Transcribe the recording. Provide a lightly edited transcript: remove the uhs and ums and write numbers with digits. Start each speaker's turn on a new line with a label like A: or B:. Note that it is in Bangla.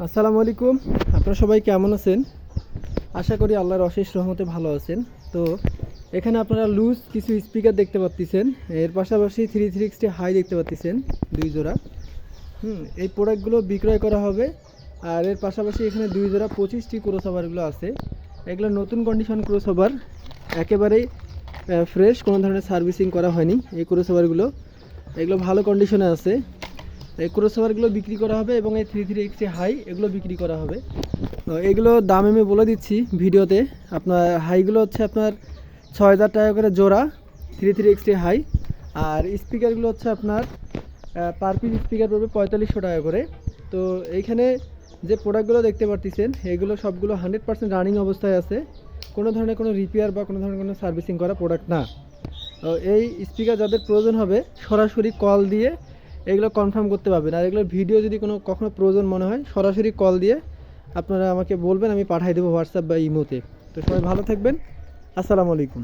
A: আসসালামু আলাইকুম। আপনারা সবাই কেমন আছেন? আশা করি আল্লাহর অশেষ রহমতে ভালো আছেন। তো এখানে আপনারা লুজ কিছু স্পিকার দেখতে পাচ্ছেন, এর পাশাপাশি 360 হাই দেখতে পাচ্ছেন, দুই জোড়া। এই প্রোডাক্টগুলো বিক্রয় করা হবে। আর এর পাশাপাশি এখানে দুই জোড়া 25টি ক্রসওভারগুলো আছে। এগুলো নতুন কন্ডিশন ক্রসওভার, একেবারেই ফ্রেশ, কোনো ধরনের সার্ভিসিং করা হয়নি। এই ক্রসওভারগুলো এগুলো ভালো কন্ডিশনে আছে। এই ক্রসওভারগুলো বিক্রি করা হবে এবং এই 360 হাই এগুলো বিক্রি করা হবে। তো এগুলো দাম আমি বলে দিচ্ছি ভিডিওতে। আপনার হাইগুলো হচ্ছে আপনার 6000 টাকা করে জোড়া 360 হাই। আর স্পিকারগুলো হচ্ছে আপনার পার পিস স্পিকার পড়বে 4500 টাকা করে। তো এইখানে যে প্রোডাক্টগুলো দেখতে পাচ্ছেন এগুলো সবগুলো 100% রানিং অবস্থায় আছে, কোনো ধরনের কোনো রিপেয়ার বা কোনো ধরনের কোনো সার্ভিসিং করা প্রোডাক্ট না। তো এই স্পিকার যাদের প্রয়োজন হবে সরাসরি কল দিয়ে এগুলো কনফার্ম করতে পারবেন। আর এগুলোর ভিডিও যদি কখনো প্রয়োজন মনে হয় সরাসরি কল দিয়ে আপনারা আমাকে বলবেন, আমি পাঠিয়ে দেবো হোয়াটসঅ্যাপ বা ইমোতে। তো সবাই ভালো থাকবেন। আসসালামু আলাইকুম।